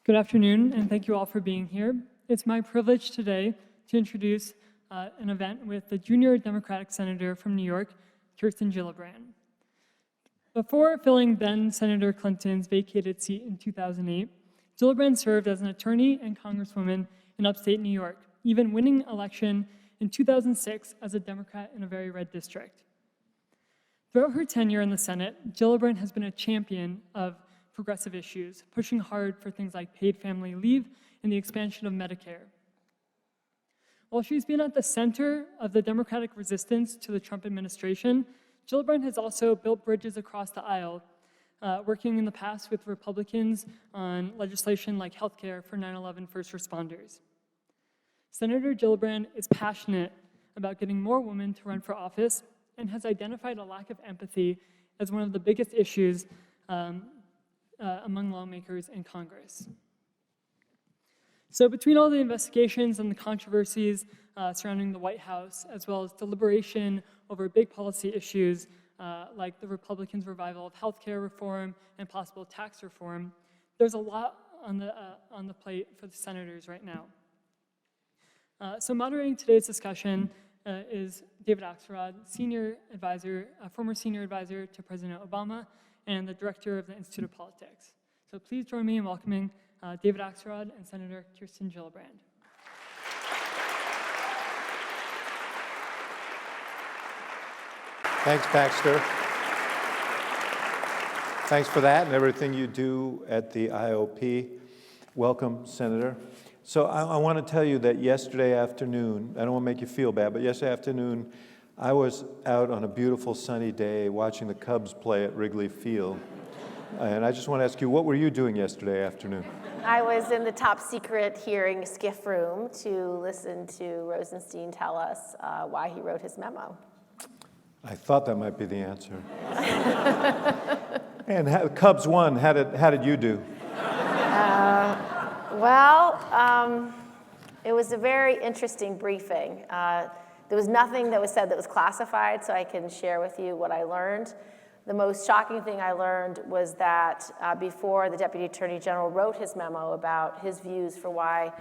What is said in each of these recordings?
Good afternoon, and thank you all for being here. It's my privilege today to introduce an event with the junior Democratic senator from New York, Kirsten Gillibrand. Before filling then Senator Clinton's vacated seat in 2008, Gillibrand served as an attorney and congresswoman in upstate New York, even winning election in 2006 as a Democrat in a very red district. Throughout her tenure in the Senate, Gillibrand has been a champion of progressive issues, pushing hard for things like paid family leave and the expansion of Medicare. While she's been at the center of the Democratic resistance to the Trump administration, Gillibrand has also built bridges across the aisle, working in the past with Republicans on legislation like healthcare for 9/11 first responders. Senator Gillibrand is passionate about getting more women to run for office and has identified a lack of empathy as one of the biggest issues among lawmakers in Congress. So between all the investigations and the controversies surrounding the White House, as well as deliberation over big policy issues like the Republicans' revival of healthcare reform and possible tax reform, there's a lot on the plate for the senators right now. So moderating today's discussion is David Axelrod, former senior advisor to President Obama, and the director of the Institute of Politics. So please join me in welcoming David Axelrod and Senator Kirsten Gillibrand. Thanks, Baxter. Thanks for that and everything you do at the IOP. Welcome, Senator. So I want to tell you that yesterday afternoon, I don't want to make you feel bad, but yesterday afternoon, I was out on a beautiful sunny day watching the Cubs play at Wrigley Field. And I just want to ask you, what were you doing yesterday afternoon? I was in the top secret hearing skiff room to listen to Rosenstein tell us why he wrote his memo. I thought that might be the answer. And the Cubs won. How did you do? It was a very interesting briefing. There was nothing that was said that was classified, so I can share with you what I learned. The most shocking thing I learned was that before the Deputy Attorney General wrote his memo about his views for why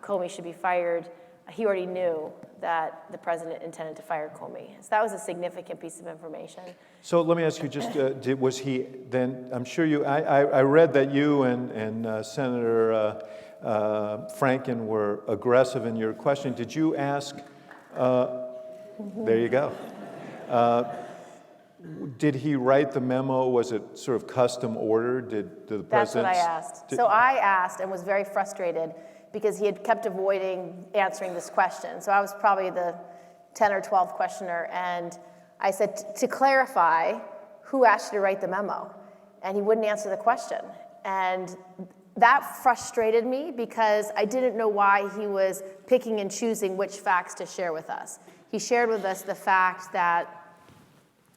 Comey should be fired, he already knew that the president intended to fire Comey. So that was a significant piece of information. So let me ask you, just was he then? I'm sure you. I read that you and Senator Franken were aggressive in your question. Did you ask? There you go. Did he write the memo? Was it sort of custom ordered? Did the president? That's what I asked. So I asked and was very frustrated because he had kept avoiding answering this question. So I was probably the 10th or 12th questioner, and I said, to clarify, who asked you to write the memo? And he wouldn't answer the question. And that frustrated me because I didn't know why he was picking and choosing which facts to share with us. He shared with us the fact that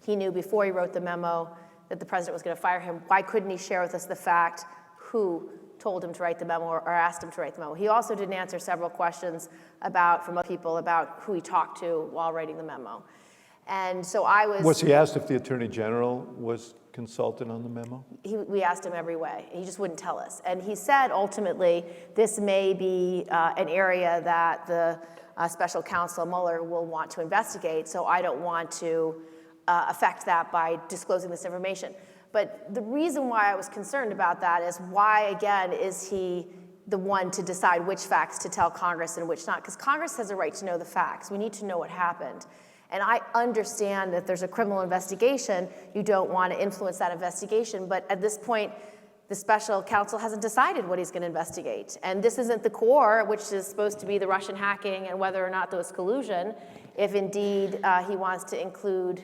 he knew before he wrote the memo that the president was going to fire him. Why couldn't he share with us the fact who told him to write the memo or asked him to write the memo? He also didn't answer several questions from other people about who he talked to while writing the memo. And so I was... Was he asked if the Attorney General was consulted on the memo? We asked him every way. He just wouldn't tell us. And he said, ultimately, this may be an area that the special counsel Mueller will want to investigate, so I don't want to affect that by disclosing this information. But the reason why I was concerned about that is why, again, is he the one to decide which facts to tell Congress and which not? Because Congress has a right to know the facts. We need to know what happened. And I understand that there's a criminal investigation. You don't want to influence that investigation. But at this point, the special counsel hasn't decided what he's going to investigate. And this isn't the core, which is supposed to be the Russian hacking and whether or not there was collusion. If indeed he wants to include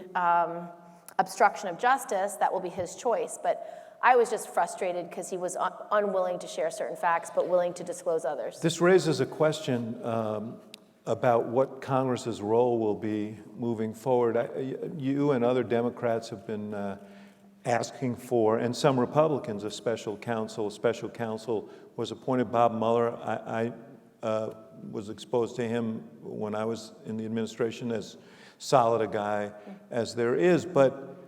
obstruction of justice, that will be his choice. But I was just frustrated because he was unwilling to share certain facts, but willing to disclose others. This raises a question about what Congress's role will be moving forward. You and other Democrats have been asking for, and some Republicans, a special counsel. A special counsel was appointed. Bob Mueller, I was exposed to him when I was in the administration, as solid a guy as there is. But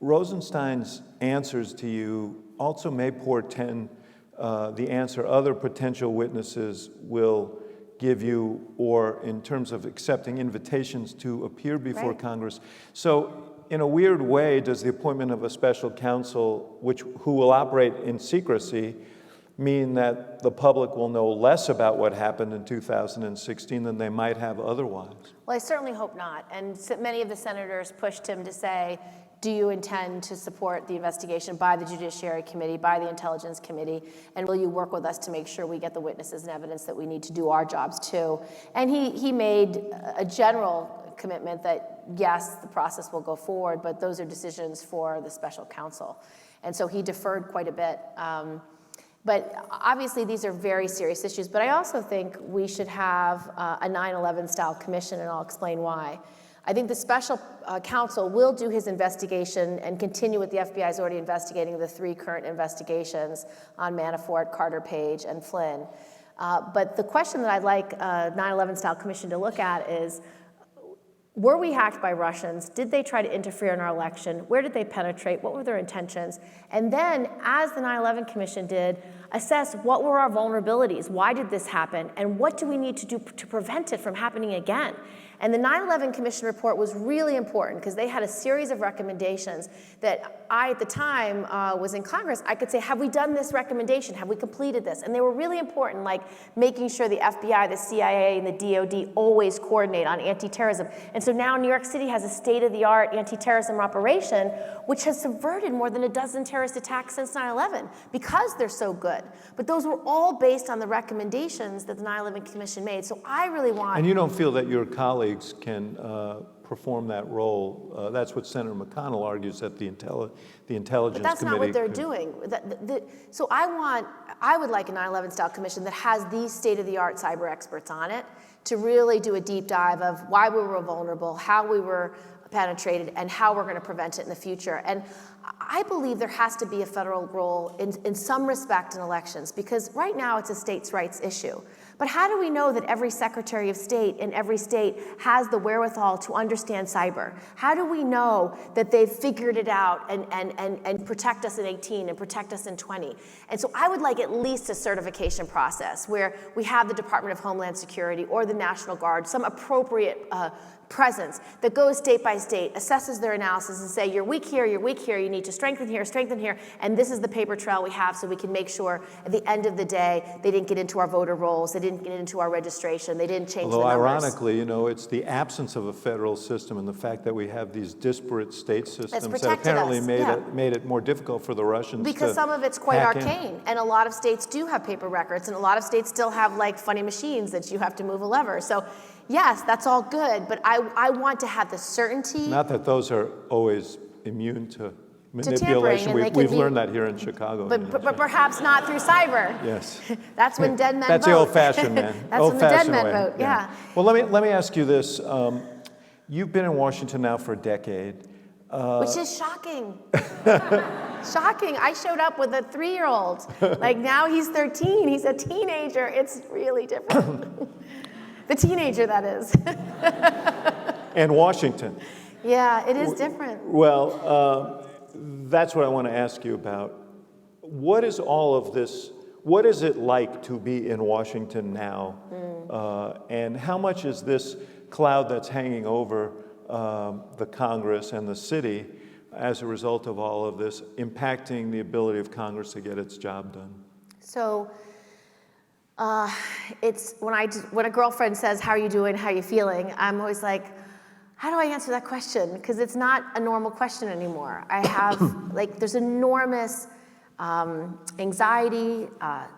Rosenstein's answers to you also may portend the answer other potential witnesses will give you, or in terms of accepting invitations to appear before Congress. So in a weird way, does the appointment of a special counsel, who will operate in secrecy, mean that the public will know less about what happened in 2016 than they might have otherwise? Well, I certainly hope not. And many of the senators pushed him to say, do you intend to support the investigation by the Judiciary Committee, by the Intelligence Committee, and will you work with us to make sure we get the witnesses and evidence that we need to do our jobs too? And he made a general commitment that, yes, the process will go forward, but those are decisions for the special counsel. And so he deferred quite a bit. But obviously, these are very serious issues. But I also think we should have a 9/11 style commission, and I'll explain why. I think the special counsel will do his investigation and continue what the FBI is already investigating, the 3 current investigations on Manafort, Carter Page, and Flynn. But the question that I'd like a 9/11 style commission to look at is, were we hacked by Russians? Did they try to interfere in our election? Where did they penetrate? What were their intentions? And then, as the 9/11 Commission did, assess what were our vulnerabilities? Why did this happen? And what do we need to do to prevent it from happening again? And the 9/11 Commission report was really important because they had a series of recommendations that I, at the time, was in Congress. I could say, have we done this recommendation? Have we completed this? And they were really important, like making sure the FBI, the CIA, and the DOD always coordinate on anti-terrorism. And so now New York City has a state-of-the-art anti-terrorism operation, which has subverted more than a dozen terrorist attacks since 9/11 because they're so good. But those were all based on the recommendations that the 9/11 Commission made. So I really want... And you don't feel that your colleagues can perform that role? That's what Senator McConnell argues, that the Intelligence Committee... But that's not what they're doing. So I would like a 9/11 style commission that has these state-of-the-art cyber experts on it to really do a deep dive of why we were vulnerable, how we were penetrated, and how we're going to prevent it in the future. And I believe there has to be a federal role in some respect in elections, because right now it's a states' rights issue. But how do we know that every Secretary of State in every state has the wherewithal to understand cyber? How do we know that they've figured it out and protect us in 18 and protect us in 20? And so I would like at least a certification process where we have the Department of Homeland Security or the National Guard, some appropriate presence that goes state by state, assesses their analysis and say, you're weak here, you need to strengthen here, and this is the paper trail we have so we can make sure at the end of the day they didn't get into our voter rolls, they didn't get into our registration, they didn't change the numbers. Although ironically, you know, it's the absence of a federal system and the fact that we have these disparate state systems that apparently made it more difficult for the Russians because some of it's quite arcane, and a lot of states do have paper records, and a lot of states still have like funny machines that you have to move a lever. So yes, that's all good, but I want to have the certainty. Not that those are always immune to manipulation. We've learned that here in Chicago. But perhaps not through cyber. Yes. That's when dead men vote. That's the old-fashioned man. That's when the dead men vote, yeah. Well, let me ask you this. You've been in Washington now for a decade. Which is shocking. Shocking. I showed up with a 3-year-old. Like now he's 13. He's a teenager. It's really different. The teenager, that is. And Washington. Yeah, it is different. Well, that's what I want to ask you about. What is all of this? What is it like to be in Washington now? And how much is this cloud that's hanging over the Congress and the city as a result of all of this impacting the ability of Congress to get its job done? So it's when a girlfriend says, how are you doing, how are you feeling, I'm always like, how do I answer that question? Because it's not a normal question anymore. I have, there's enormous anxiety,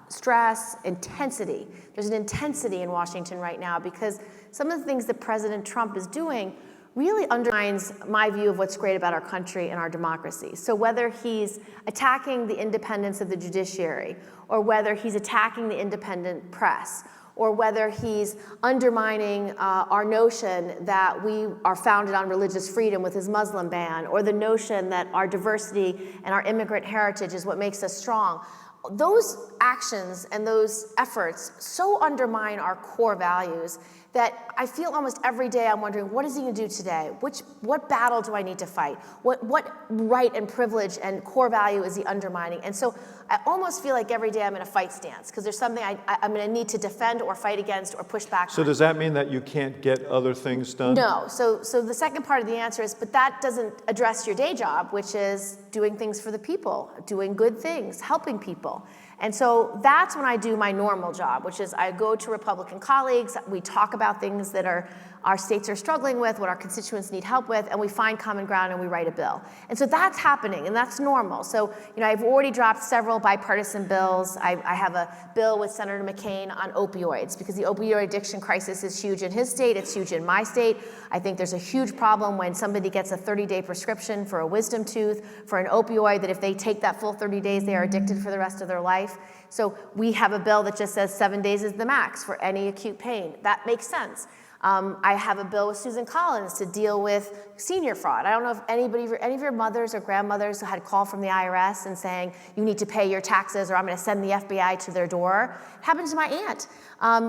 stress, intensity. There's an intensity in Washington right now because some of the things that President Trump is doing really undermines my view of what's great about our country and our democracy. So whether he's attacking the independence of the judiciary, or whether he's attacking the independent press, or whether he's undermining our notion that we are founded on religious freedom with his Muslim ban, or the notion that our diversity and our immigrant heritage is what makes us strong. Those actions and those efforts so undermine our core values that I feel almost every day I'm wondering, what is he going to do today? What battle do I need to fight? What right and privilege and core value is he undermining? And so I almost feel like every day I'm in a fight stance because there's something I'm going to need to defend or fight against or push back So on. does that mean that you can't get other things done? No. So the second part of the answer is, but that doesn't address your day job, which is doing things for the people, doing good things, helping people. And so that's when I do my normal job, which is I go to Republican colleagues, we talk about things that our states are struggling with, what our constituents need help with, and we find common ground and we write a bill. And so that's happening, and that's normal. So, I've already dropped several bipartisan bills. I have a bill with Senator McCain on opioids, because the opioid addiction crisis is huge in his state, it's huge in my state. I think there's a huge problem when somebody gets a 30-day prescription for a wisdom tooth, for an opioid, that if they take that full 30 days, they are addicted for the rest of their life. So we have a bill that just says 7 days is the max for any acute pain. That makes sense. I have a bill with Susan Collins to deal with senior fraud. I don't know if any of your mothers or grandmothers had a call from the IRS and saying, you need to pay your taxes or I'm going to send the FBI to their door. It happened to my aunt.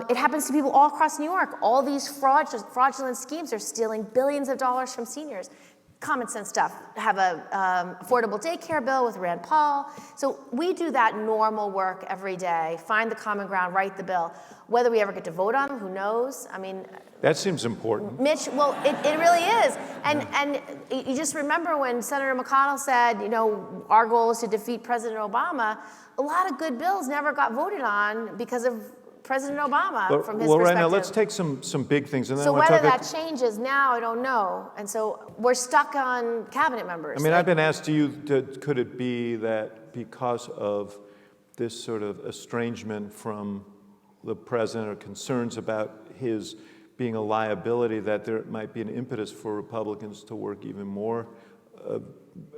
It happens to people all across New York. All these fraudulent schemes are stealing billions of dollars from seniors. Common sense stuff. Have a affordable daycare bill with Rand Paul. So we do that normal work every day, find the common ground, write the bill. Whether we ever get to vote on them, who knows? I mean, that seems important. Mitch, well, it really is. And you just remember when Senator McConnell said, our goal is to defeat President Obama, a lot of good bills never got voted on because of President Obama from his perspective. Right now, let's take some big things. And then so whether that changes now, I don't know. And so we're stuck on cabinet members. I mean, I've been asked to you, could it be that because of this sort of estrangement from the president or concerns about his being a liability, that there might be an impetus for Republicans to work even more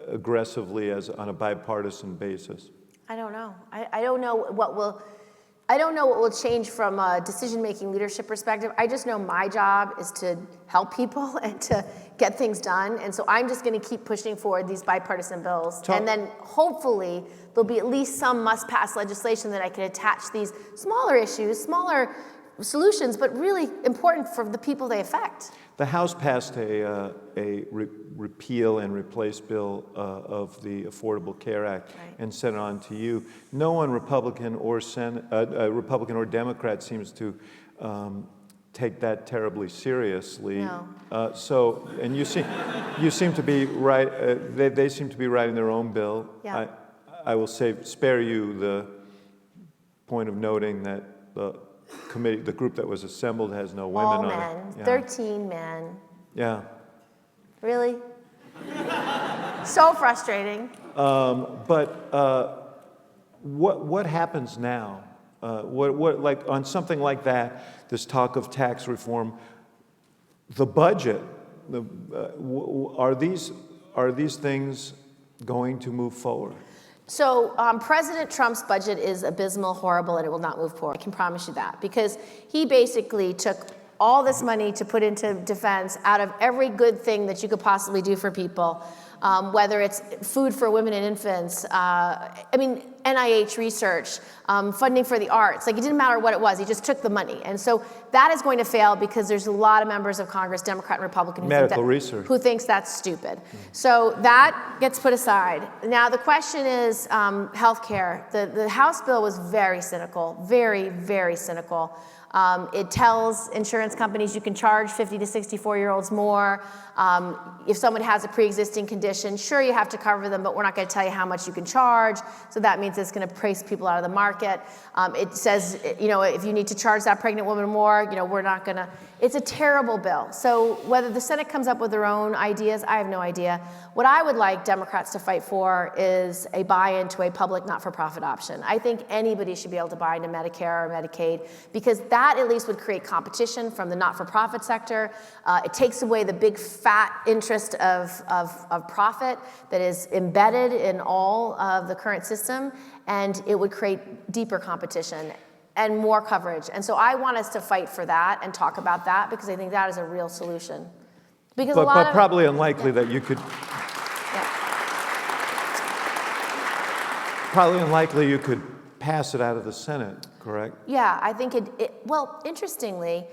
aggressively on a bipartisan basis? I don't know. I don't know what will change from a decision-making leadership perspective. I just know my job is to help people and to get things done. And so I'm just going to keep pushing forward these bipartisan bills. And then hopefully there'll be at least some must-pass legislation that I can attach these smaller issues, smaller solutions, but really important for the people they affect. The House passed a repeal and replace bill of the Affordable Care Act and sent it on to you. No one, Republican or Democrat, seems to take that terribly seriously. No. And you seem to be right. They seem to be writing their own bill. Yeah. I will spare you the point of noting that the committee, the group that was assembled, has no women All on men, it. Yeah. 13 men. Yeah. Really? So frustrating. But what happens now? Like on something like that, this talk of tax reform, the budget, are these things going to move forward? So President Trump's budget is abysmal, horrible, and it will not move forward. I can promise you that. Because he basically took all this money to put into defense out of every good thing that you could possibly do for people, whether it's food for women and infants, NIH research, funding for the arts. Like, it didn't matter what it was. He just took the money. And so that is going to fail because there's a lot of members of Congress, Democrat and Republican, who thinks that's stupid. So that gets put aside. Now, the question is health care. The House bill was very cynical, very, very cynical. It tells insurance companies you can charge 50 to 64-year-olds more. If someone has a pre-existing condition, sure, you have to cover them, but we're not going to tell you how much you can charge. So that means it's going to price people out of the market. It says, if you need to charge that pregnant woman more, we're not going to. It's a terrible bill. So whether the Senate comes up with their own ideas, I have no idea. What I would like Democrats to fight for is a buy-in to a public not-for-profit option. I think anybody should be able to buy into Medicare or Medicaid, because that at least would create competition from the not-for-profit sector. It takes away the big fat interest of profit that is embedded in all of the current system, and it would create deeper competition and more coverage. And so I want us to fight for that and talk about that, because I think that is a real solution. Because but probably unlikely that you could. Probably unlikely you could pass it out of the Senate, correct? Yeah, I think well, interestingly,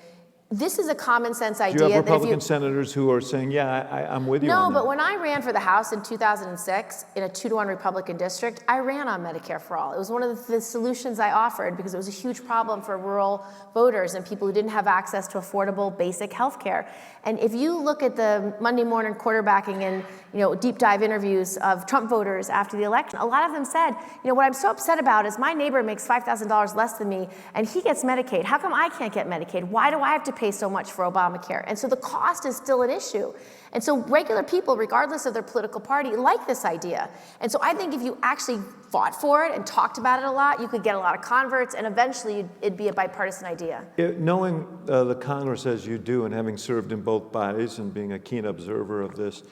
This is a common sense idea. Do you have that if Republican senators who are saying, yeah, I'm with you No, on that? but when I ran for the House in 2006 in a 2-to-1 Republican district, I ran on Medicare for All. It was one of the solutions I offered because it was a huge problem for rural voters and people who didn't have access to affordable basic health care. And if you look at the Monday morning quarterbacking and deep dive interviews of Trump voters after the election, a lot of them said, what I'm so upset about is my neighbor makes $5,000 less than me and he gets Medicaid. How come I can't get Medicaid? Why do I have to pay so much for Obamacare? And so the cost is still an issue. And so regular people, regardless of their political party, like this idea. And so I think if you actually fought for it and talked about it a lot, you could get a lot of converts, and eventually it'd be a bipartisan idea. Knowing the Congress as you do, and having served in both bodies and being a keen observer of this,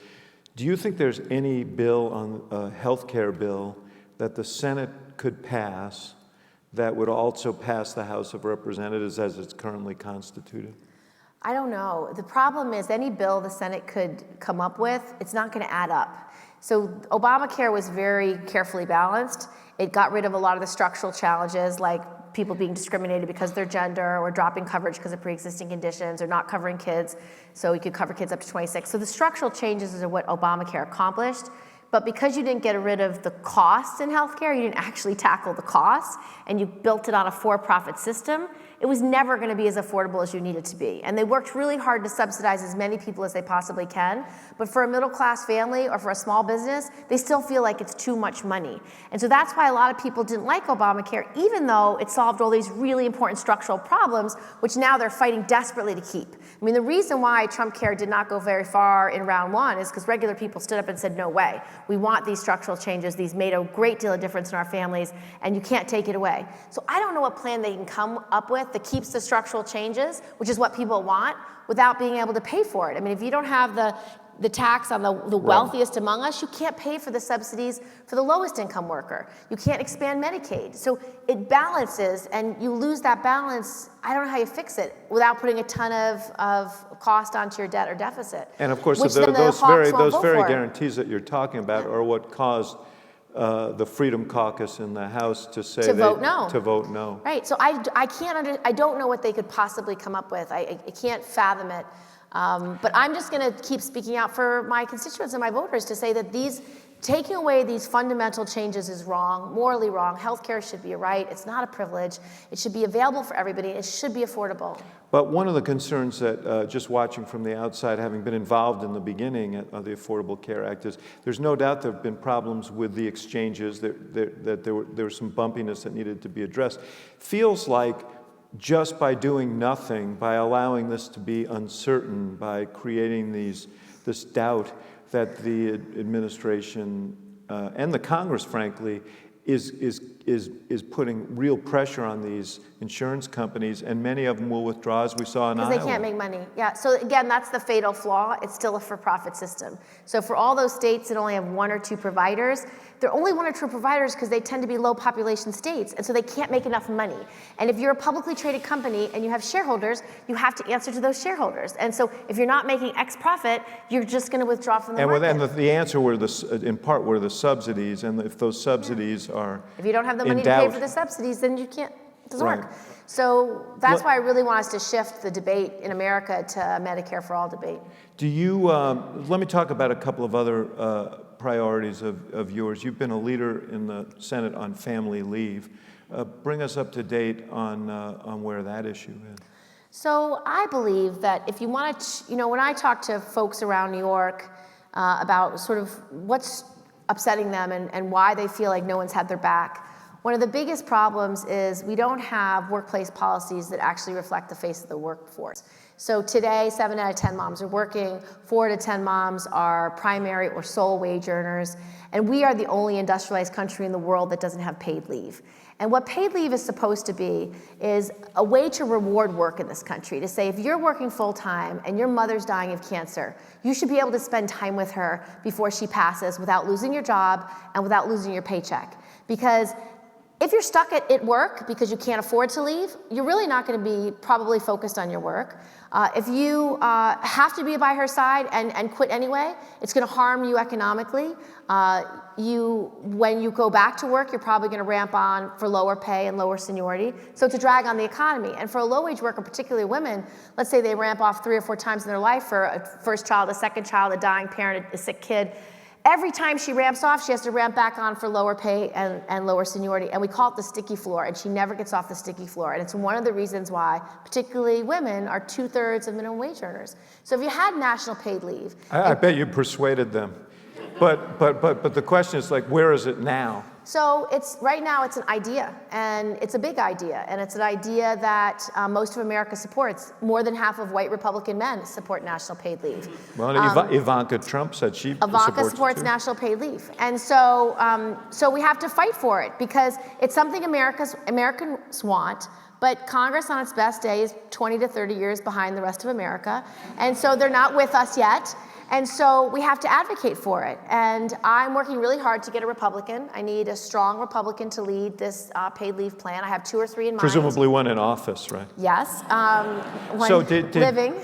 do you think there's any bill on a health care bill that the Senate could pass that would also pass the House of Representatives as it's currently constituted? I don't know. The problem is any bill the Senate could come up with, it's not going to add up. So Obamacare was very carefully balanced. It got rid of a lot of the structural challenges like people being discriminated because of their gender or dropping coverage because of pre-existing conditions or not covering kids. So we could cover kids up to 26. So the structural changes are what Obamacare accomplished. But because you didn't get rid of the costs in healthcare, you didn't actually tackle the costs, and you built it on a for-profit system, it was never going to be as affordable as you need it to be. And they worked really hard to subsidize as many people as they possibly can. But for a middle-class family or for a small business, they still feel like it's too much money. And so that's why a lot of people didn't like Obamacare, even though it solved all these really important structural problems, which now they're fighting desperately to keep. I mean, the reason why Trump Care did not go very far in round one is because regular people stood up and said, no way. We want these structural changes. These made a great deal of difference in our families, and you can't take it away. So I don't know what plan they can come up with that keeps the structural changes, which is what people want, without being able to pay for it. I mean, if you don't have the tax on the wealthiest among us, you can't pay for the subsidies for the lowest income worker. You can't expand Medicaid. So it balances, and you lose that balance. I don't know how you fix it without putting a ton of cost onto your debt or deficit. And of course, which those very for. guarantees that you're talking about are what caused the Freedom Caucus in the House to say To vote no. To vote no. Right. So I don't know what they could possibly come up with. I can't fathom it. But I'm just going to keep speaking out for my constituents and my voters to say that taking away these fundamental changes is wrong, morally wrong. Healthcare should be a right. It's not a privilege. It should be available for everybody. It should be affordable. But one of the concerns that, just watching from the outside, having been involved in the beginning of the Affordable Care Act, is there's no doubt there have been problems with the exchanges, that there was some bumpiness that needed to be addressed. Feels like just by doing nothing, by allowing this to be uncertain, by creating this doubt that the administration and the Congress, frankly, is putting real pressure on these insurance companies, and many of them will withdraw, as we saw in Iowa. Because they can't make money. Yeah, so again, that's the fatal flaw. It's still a for-profit system. So for all those states that only have 1 or 2 providers, they're only 1 or 2 providers because they tend to be low population states, and so they can't make enough money. And if you're a publicly traded company and you have shareholders, you have to answer to those shareholders. And so if you're not making X profit, you're just going to withdraw from the market. And the answer were in part were the subsidies, and if those subsidies are if you don't have the money to pay for the subsidies, then you can't. It doesn't work. So that's why I really want us to shift the debate in America to a Medicare for All debate. Do you, let me talk about a couple of other priorities of yours. You've been a leader in the Senate on family leave. Bring us up to date on where that issue is. So I believe that if you want to, when I talk to folks around New York about sort of what's upsetting them and why they feel like no one's had their back, one of the biggest problems is we don't have workplace policies that actually reflect the face of the workforce. So today, 7 out of 10 moms are working, 4 out of 10 moms are primary or sole wage earners, and we are the only industrialized country in the world that doesn't have paid leave. And what paid leave is supposed to be is a way to reward work in this country, to say if you're working full-time and your mother's dying of cancer, you should be able to spend time with her before she passes without losing your job and without losing your paycheck. Because If you're stuck at work because you can't afford to leave, you're really not going to be probably focused on your work. If you have to be by her side and quit anyway, it's going to harm you economically. When you go back to work, you're probably going to ramp on for lower pay and lower seniority. So it's a drag on the economy. And for a low-wage worker, particularly women, let's say they ramp off 3 or 4 times in their life for a first child, a second child, a dying parent, a sick kid. Every time she ramps off, she has to ramp back on for lower pay and lower seniority. And we call it the sticky floor, and she never gets off the sticky floor. And it's one of the reasons why, particularly women, are 2/3 of minimum wage earners. So if you had national paid leave. I bet you persuaded them. But the question is, like, where is it now? So right now it's an idea, and it's a big idea, and it's an idea that most of America supports. More than half of white Republican men support national paid leave. Well, Ivanka Trump said she Ivanka supports national paid leave, and so we have to fight for it because it's something Americans want. But Congress, on its best day, is 20 to 30 years behind the rest of America, and so they're not with us yet. And so we have to advocate for it. And I'm working really hard to get a Republican. I need a strong Republican to lead this paid leave plan. I have 2 or 3 in mind. Presumably one in office, right? Yes. One so living.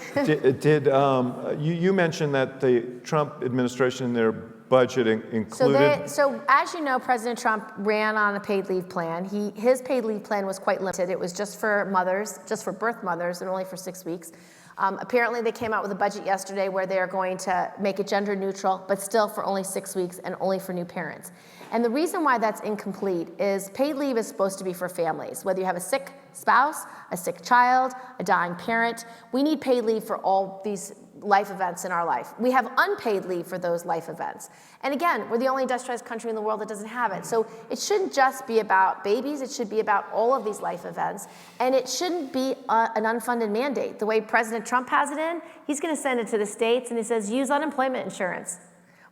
You mentioned that the Trump administration, their budget included. So as you know, President Trump ran on a paid leave plan. His paid leave plan was quite limited. It was just for mothers, just for birth mothers, and only for 6 weeks. Apparently, they came out with a budget yesterday where they're going to make it gender neutral, but still for only 6 weeks and only for new parents. And the reason why that's incomplete is paid leave is supposed to be for families. Whether you have a sick spouse, a sick child, a dying parent, we need paid leave for all these life events in our life. We have unpaid leave for those life events. And again, we're the only industrialized country in the world that doesn't have it. So it shouldn't just be about babies, it should be about all of these life events. And it shouldn't be an unfunded mandate. The way President Trump has it in, he's gonna send it to the states and he says, use unemployment insurance.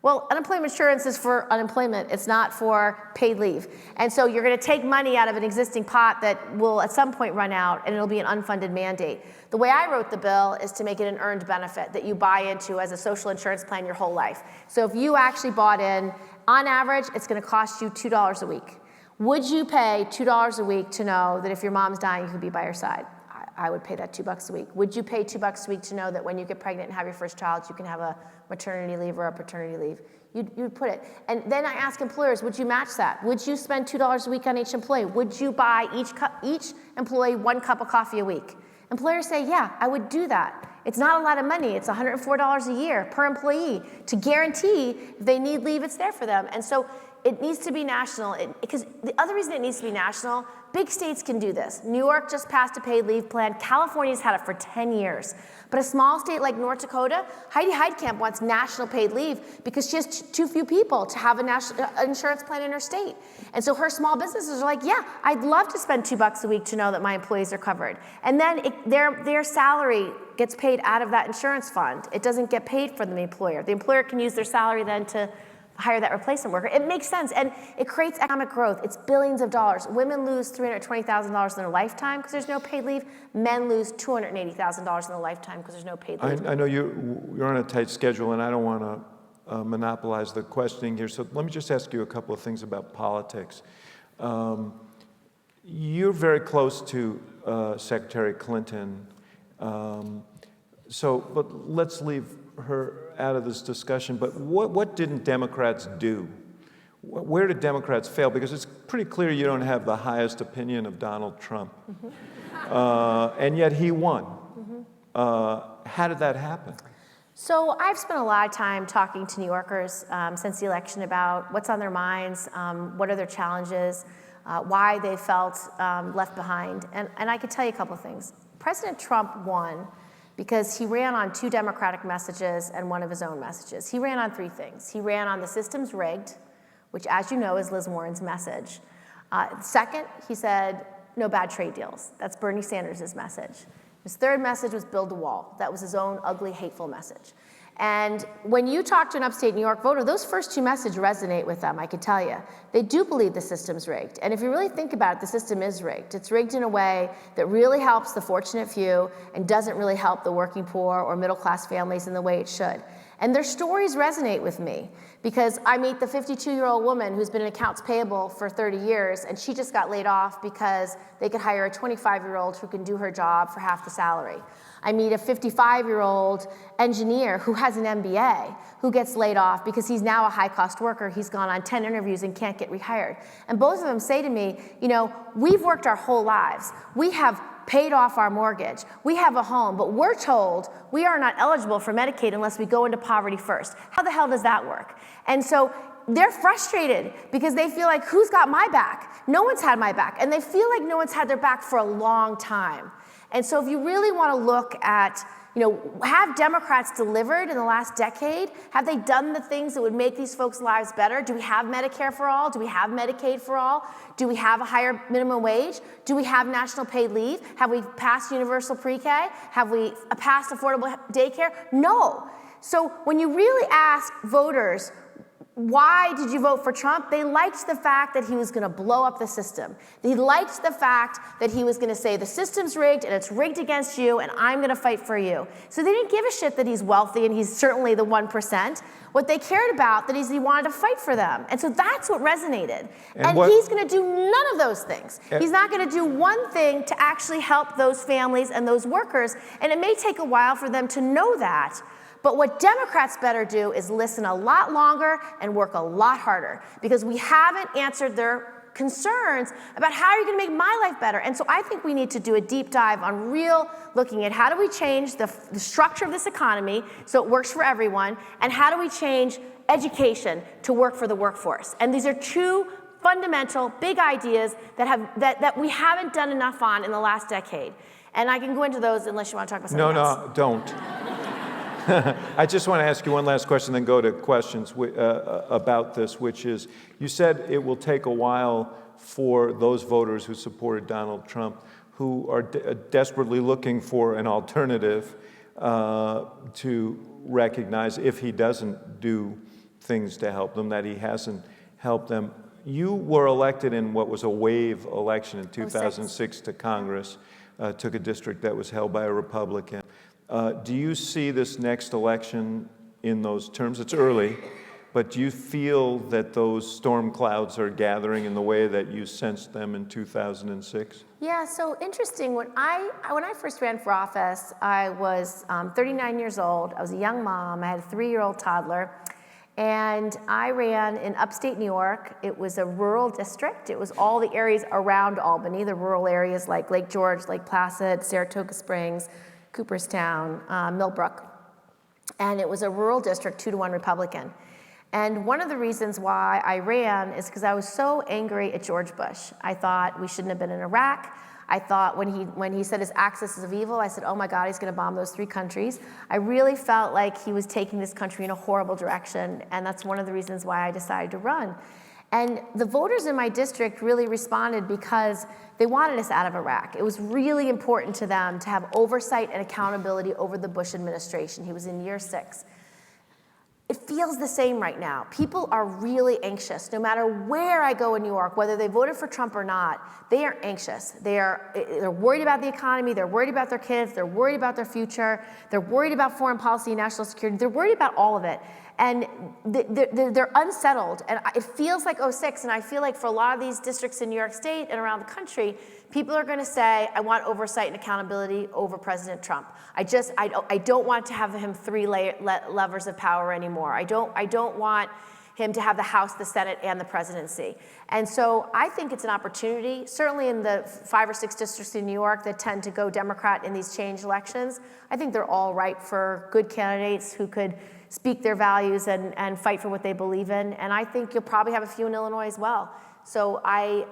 Well, unemployment insurance is for unemployment. It's not for paid leave. And so you're going to take money out of an existing pot that will at some point run out, and it'll be an unfunded mandate. The way I wrote the bill is to make it an earned benefit that you buy into as a social insurance plan your whole life. So if you actually bought in, on average, it's going to cost you $2 a week. Would you pay $2 a week to know that if your mom's dying, you could be by her side? I would pay that $2 a week. Would you pay $2 a week to know that when you get pregnant and have your first child, you can have a maternity leave or a paternity leave? You'd put it. And then I ask employers, would you match that? Would you spend $2 a week on each employee? Would you buy each employee 1 cup of coffee a week? Employers say, yeah, I would do that. It's not a lot of money. It's $104 a year per employee to guarantee if they need leave, it's there for them. And so it needs to be national, because the other reason it needs to be national, big states can do this. New York just passed a paid leave plan. California's had it for 10 years. But a small state like North Dakota, Heidi Heitkamp wants national paid leave because she has too few people to have a national insurance plan in her state. And so her small businesses are like, yeah, I'd love to spend $2 a week to know that my employees are covered. And then their salary gets paid out of that insurance fund. It doesn't get paid for the employer. The employer can use their salary then to hire that replacement worker. It makes sense, and it creates economic growth. It's billions of dollars. Women lose $320,000 in their lifetime because there's no paid leave. Men lose $280,000 in their lifetime because there's no paid leave. I know you're on a tight schedule, and I don't want to monopolize the questioning here, so let me just ask you a couple of things about politics. You're very close to Secretary Clinton, but let's leave her out of this discussion, but what didn't Democrats do? Where did Democrats fail? Because it's pretty clear you don't have the highest opinion of Donald Trump. And yet he won. How did that happen? So I've spent a lot of time talking to New Yorkers since the election about what's on their minds, what are their challenges, why they felt left behind. And I could tell you a couple of things. President Trump won because he ran on 2 Democratic messages and 1 of his own messages. He ran on 3 things. He ran on the system's rigged, which, as you know, is Liz Warren's message. Second, he said, no bad trade deals. That's Bernie Sanders' message. His third message was build the wall. That was his own ugly, hateful message. And when you talk to an upstate New York voter, those first 2 messages resonate with them, I can tell you. They do believe the system's rigged. And if you really think about it, the system is rigged. It's rigged in a way that really helps the fortunate few and doesn't really help the working poor or middle-class families in the way it should. And their stories resonate with me because I meet the 52-year-old woman who's been in accounts payable for 30 years, and she just got laid off because they could hire a 25-year-old who can do her job for half the salary. I meet a 55-year-old engineer who has an MBA who gets laid off because he's now a high-cost worker. He's gone on 10 interviews and can't get rehired. And both of them say to me, you know, we've worked our whole lives. We have paid off our mortgage. We have a home, but we're told we are not eligible for Medicaid unless we go into poverty first. How the hell does that work? And so they're frustrated because they feel like, who's got my back? No one's had my back. And they feel like no one's had their back for a long time. And so if you really want to look at, you know, have Democrats delivered in the last decade? Have they done the things that would make these folks' lives better? Do we have Medicare for all? Do we have Medicaid for all? Do we have a higher minimum wage? Do we have national paid leave? Have we passed universal pre-K? Have we passed affordable daycare? No. So when you really ask voters, why did you vote for Trump? They liked the fact that he was going to blow up the system. They liked the fact that he was going to say the system's rigged and it's rigged against you and I'm going to fight for you. So they didn't give a shit that he's wealthy and he's certainly the 1%. What they cared about that is he wanted to fight for them. And so that's what resonated. And he's going to do none of those things. He's not going to do one thing to actually help those families and those workers. And it may take a while for them to know that. But what Democrats better do is listen a lot longer and work a lot harder because we haven't answered their concerns about how you're going to make my life better. And so I think we need to do a deep dive on real looking at how do we change the structure of this economy so it works for everyone, and how do we change education to work for the workforce. And these are two fundamental big ideas that we haven't done enough on in the last decade. And I can go into those unless you want to talk about something else. No, don't. I just want to ask you one last question, then go to questions about this, which is, you said it will take a while for those voters who supported Donald Trump, who are desperately looking for an alternative, to recognize if he doesn't do things to help them, that he hasn't helped them. You were elected in what was a wave election in 2006 to Congress, took a district that was held by a Republican. Do you see this next election in those terms? It's early, but do you feel that those storm clouds are gathering in the way that you sensed them in 2006? Yeah, so interesting. When I first ran for office, I was 39 years old. I was a young mom. I had a 3-year-old toddler. And I ran in upstate New York. It was a rural district. It was all the areas around Albany, the rural areas like Lake George, Lake Placid, Saratoga Springs, Cooperstown, Millbrook. And it was a rural district, 2-to-1 Republican. And one of the reasons why I ran is because I was so angry at George Bush. I thought we shouldn't have been in Iraq. I thought when he said his axis is of evil, I said, oh my God, he's going to bomb those 3 countries. I really felt like he was taking this country in a horrible direction, and that's one of the reasons why I decided to run. And the voters in my district really responded because they wanted us out of Iraq. It was really important to them to have oversight and accountability over the Bush administration. He was in year 6. It feels the same right now. People are really anxious. No matter where I go in New York, whether they voted for Trump or not, they are anxious. They're worried about the economy. They're worried about their kids. They're worried about their future. They're worried about foreign policy and national security. They're worried about all of it. And they're unsettled. And it feels like 06, and I feel like for a lot of these districts in New York State and around the country, people are going to say, I want oversight and accountability over President Trump. I don't want to have him 3 levers of power anymore. I don't want him to have the House, the Senate, and the presidency. And so I think it's an opportunity, certainly in the 5 or 6 districts in New York that tend to go Democrat in these change elections. I think they're all ripe for good candidates who could speak their values and fight for what they believe in. And I think you'll probably have a few in Illinois as well. So I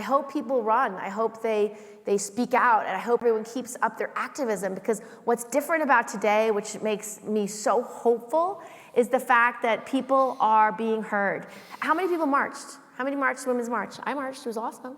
hope people run. I hope they speak out, and I hope everyone keeps up their activism, because what's different about today, which makes me so hopeful, is the fact that people are being heard. How many people marched? How many marched Women's March? I marched. It was awesome.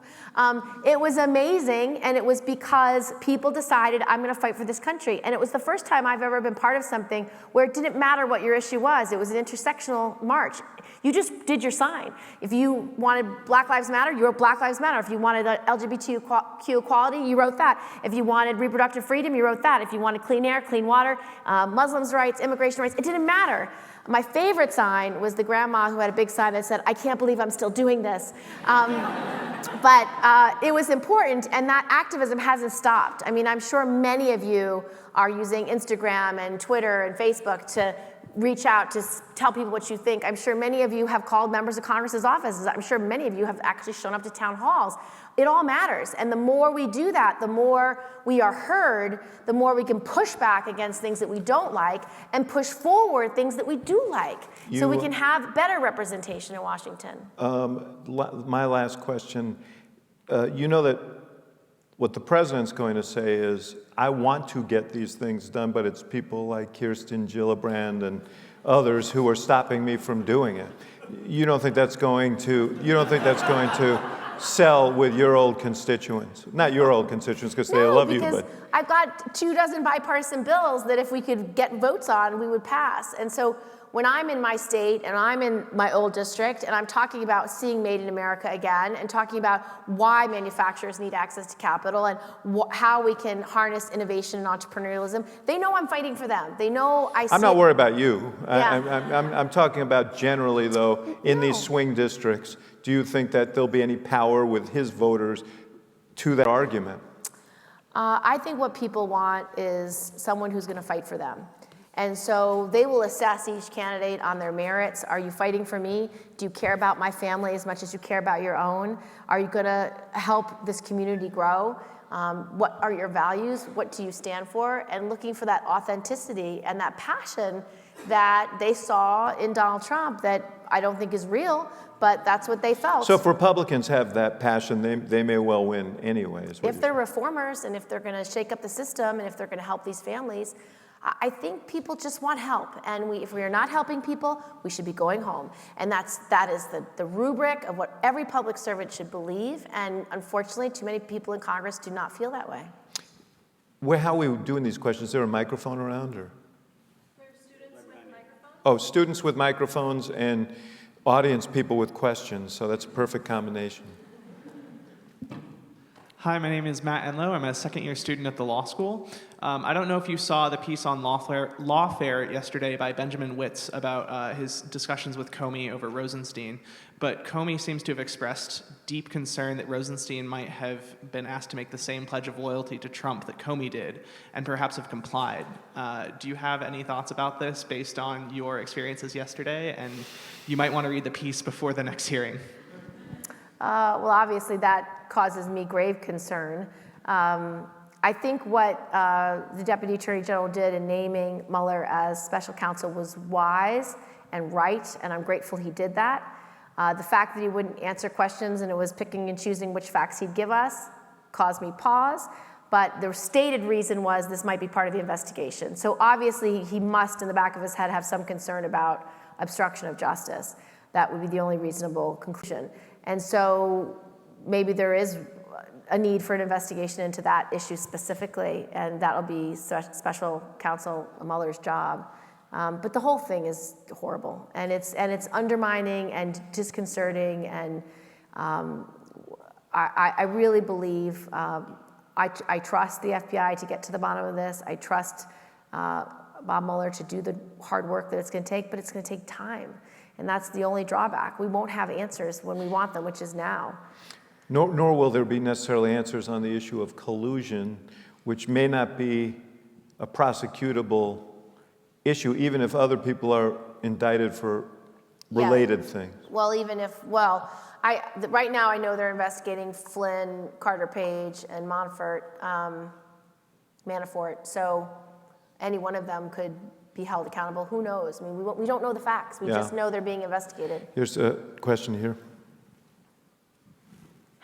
It was amazing, and it was because people decided, I'm going to fight for this country. And it was the first time I've ever been part of something where it didn't matter what your issue was. It was an intersectional march. You just did your sign. If you wanted Black Lives Matter, you wrote Black Lives Matter. If you wanted LGBTQ equality, you wrote that. If you wanted reproductive freedom, you wrote that. If you wanted clean air, clean water, Muslims' rights, immigration rights, it didn't matter. My favorite sign was the grandma who had a big sign that said, I can't believe I'm still doing this. But it was important, and that activism hasn't stopped. I mean, I'm sure many of you are using Instagram and Twitter and Facebook to reach out to tell people what you think. I'm sure many of you have called members of Congress's offices. I'm sure many of you have actually shown up to town halls. It all matters. And the more we do that, the more we are heard, the more we can push back against things that we don't like and push forward things that we do like, so we can have better representation in Washington. My last question, you know that what the president's going to say is, I want to get these things done, but it's people like Kirsten Gillibrand and others who are stopping me from doing it. You don't think that's going to sell with your old constituents? Not your old constituents, because they love you, but I've got 24 bipartisan bills that if we could get votes on, we would pass. And so when I'm in my state and I'm in my old district and I'm talking about seeing Made in America again and talking about why manufacturers need access to capital and how we can harness innovation and entrepreneurialism, they know I'm fighting for them. They know I'm not worried about you. Yeah. I'm talking about generally, though, in these swing districts. Do you think that there'll be any power with his voters to that argument? I think what people want is someone who's going to fight for them. And so they will assess each candidate on their merits. Are you fighting for me? Do you care about my family as much as you care about your own? Are you going to help this community grow? What are your values? What do you stand for? And looking for that authenticity and that passion that they saw in Donald Trump that I don't think is real, but that's what they felt. So if Republicans have that passion, they may well win anyway. If they're reformers and if they're going to shake up the system and if they're going to help these families, I think people just want help, and if we are not helping people, we should be going home. And that is the rubric of what every public servant should believe, and unfortunately, too many people in Congress do not feel that way. How are we doing these questions? Is there a microphone around? Or? There's students with microphones. Oh, students with microphones and audience people with questions, so that's a perfect combination. Hi, my name is Matt Enlow. I'm a second-year student at the law school. I don't know if you saw the piece on Lawfare yesterday by Benjamin Witz about his discussions with Comey over Rosenstein, but Comey seems to have expressed deep concern that Rosenstein might have been asked to make the same pledge of loyalty to Trump that Comey did, and perhaps have complied. Do you have any thoughts about this based on your experiences yesterday? And you might want to read the piece before the next hearing. Well, obviously that causes me grave concern. I think what the Deputy Attorney General did in naming Mueller as special counsel was wise and right, and I'm grateful he did that. The fact that he wouldn't answer questions and it was picking and choosing which facts he'd give us caused me pause, but the stated reason was this might be part of the investigation. So obviously he must, in the back of his head, have some concern about obstruction of justice. That would be the only reasonable conclusion. And so maybe there is a need for an investigation into that issue specifically, and that'll be special counsel Mueller's job. But the whole thing is horrible, and it's undermining and disconcerting, and I really believe I trust the FBI to get to the bottom of this. I trust Bob Mueller to do the hard work that it's going to take, but it's going to take time. And that's the only drawback. We won't have answers when we want them, which is now. Nor will there be necessarily answers on the issue of collusion, which may not be a prosecutable issue, even if other people are indicted for related things. Well, right now I know they're investigating Flynn, Carter Page, and Manafort. So any one of them could be held accountable. Who knows? I mean, we don't know the facts. We just know they're being investigated. Here's a question here.